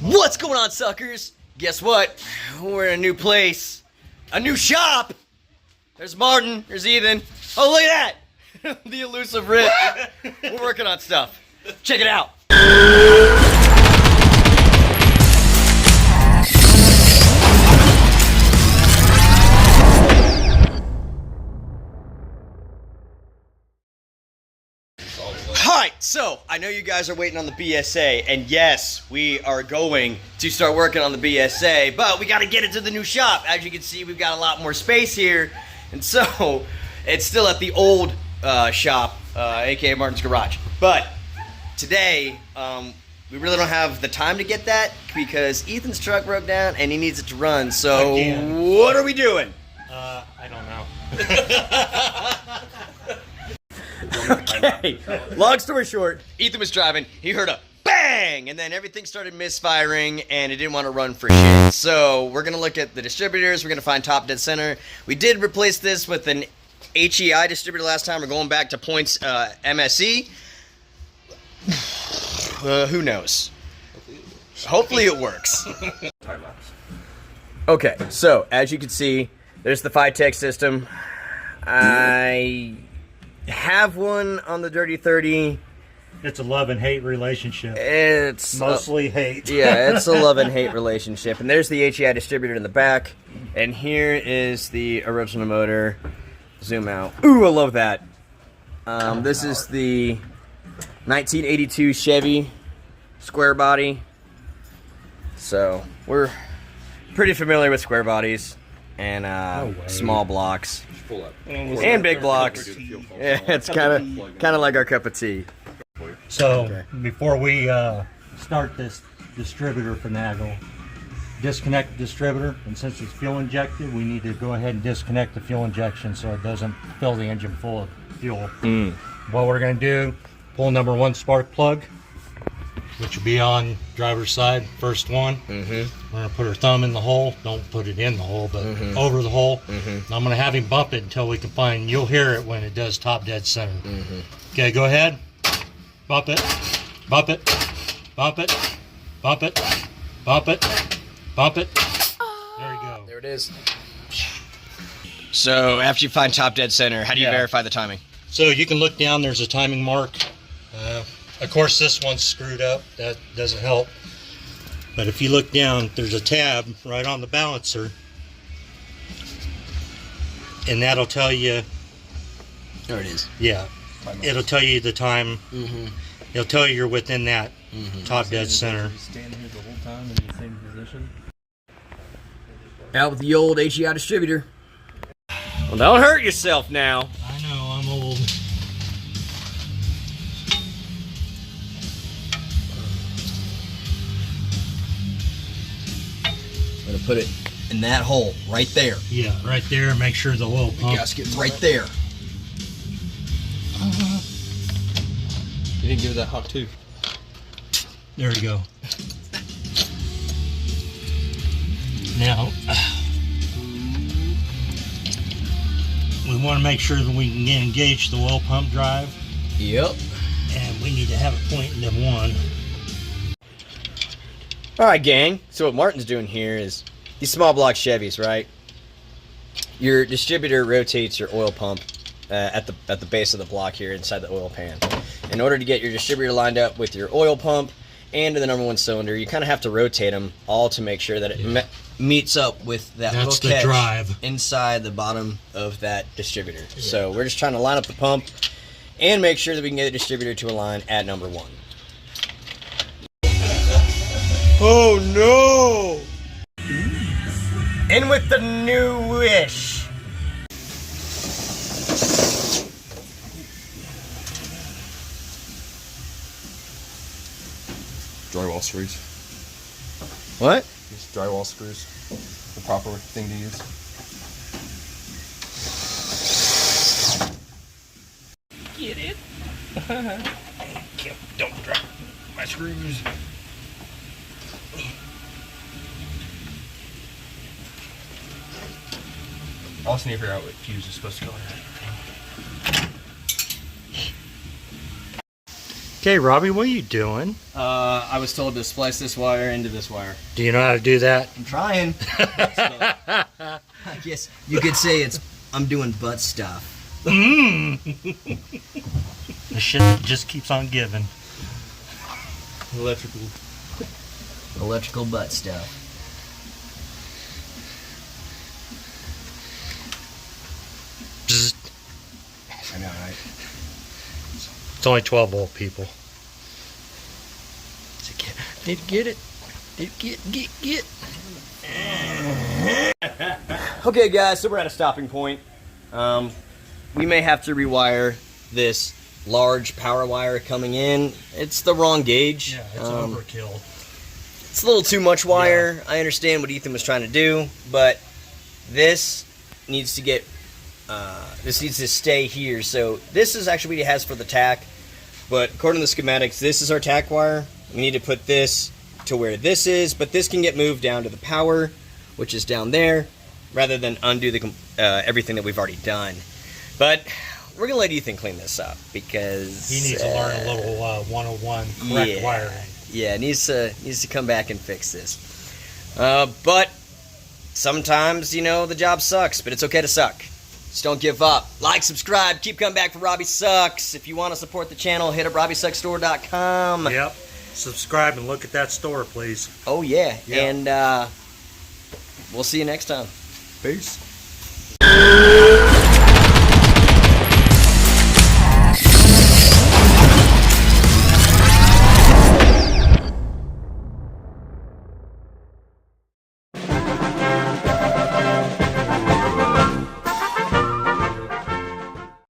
What's going on, suckers? Guess what? We're in a new place. A new shop! There's Martin, there's Ethan. Oh, look at that! The elusive Rip. We're working on stuff. Check it out. Alright, so I know you guys are waiting on the BSA, and yes, we are going to start working on the BSA, but we got to get it to the new shop. As you can see, we've got a lot more space here, and so it's still at the old shop, aka Martin's Garage. But today, we really don't have the time to get that because Ethan's truck broke down and he needs it to run. So what are we doing? I don't know. Okay, long story short, Ethan was driving, he heard a bang, and then everything started misfiring, and it didn't want to run for shit. So we're going to look at the distributors, we're going to find top dead center. We did replace this with an HEI distributor last time. We're going back to points MSE. Who knows? Hopefully it works. Okay, so as you can see, there's the Phytech system. I have one on the Dirty 30. It's a love and hate relationship. It's mostly hate. Yeah, it's a love and hate relationship. And there's the HEI distributor in the back. And here is the original motor. Zoom out. Ooh, I love that. This is the 1982 Chevy square body. So we're pretty familiar with square bodies and small blocks. And big blocks. Yeah, it's kind of like our cup of tea. So before we start this distributor finagle, disconnect the distributor, and since it's fuel injected, we need to go ahead and disconnect the fuel injection so it doesn't fill the engine full of fuel. What we're going to do, pull number 1 spark plug, which will be on driver's side, first one. We're going to put our thumb in the hole. Don't put it in the hole, but over the hole. I'm going to have him bump it until we can find, you'll hear it when it does top dead center. Okay, go ahead. Bump it, bump it, bump it, bump it, bump it, bump it. There you go. There it is. So after you find top dead center, how do you verify the timing? So you can look down, there's a timing mark. Of course, this one's screwed up. That doesn't help. But if you look down, there's a tab right on the balancer. And that'll tell you... There it is. Yeah. It'll tell you the time. It'll tell you you're within that top dead center. Stand here the whole time in the same position. Out with the old HEI distributor. Well, don't hurt yourself now. I know, I'm old. I'm gonna put it in that hole right there. Yeah, right there. Make sure the oil pump. Gasket's right there. You didn't give it that hot too. There you go. Now, we want to make sure that we can engage the oil pump drive. Yep. And we need to have it pointing to 1. Alright, gang. So what Martin's doing here is these small block Chevys, right? Your distributor rotates your oil pump at the base of the block here inside the oil pan. In order to get your distributor lined up with your oil pump and to the number 1 cylinder, you kind of have to rotate them all to make sure that it meets up with that little catch drive inside the bottom of that distributor. So we're just trying to line up the pump and make sure that we can get the distributor to align at number 1. Oh no! In with the new wish. Drywall screws. What? These drywall screws. The proper thing to use. Get it? Don't drop my screws. I also need to figure out what fuse is supposed to go in. Okay, Robbie, what are you doing? I was told to splice this wire into this wire. Do you know how to do that? I'm trying. I guess you could say I'm doing butt stuff. The shit that just keeps on giving. Electrical butt stuff. Bzzzt. I know, right? It's only 12 volt, people. Did you get it? Did you get? Okay, guys, so we're at a stopping point. We may have to rewire this large power wire coming in. It's the wrong gauge. Yeah, it's overkill. It's a little too much wire. Yeah. I understand what Ethan was trying to do, but this needs to get this needs to stay here. So this is actually what he has for the tack, but according to the schematics, this is our tack wire. We need to put this to where this is, but this can get moved down to the power, which is down there, rather than undo the everything that we've already done. But we're gonna let Ethan clean this up because he needs to learn a little 101 correct wiring. Yeah, needs to come back and fix this. But sometimes, you know, the job sucks, but it's okay to suck. Just don't give up. Like, subscribe, keep coming back for Robbie Sucks. If you want to support the channel, hit up RobbieSucksStore.com. Yep. Subscribe and look at that store, please. Oh, yeah. Yep. And we'll see you next time. Peace.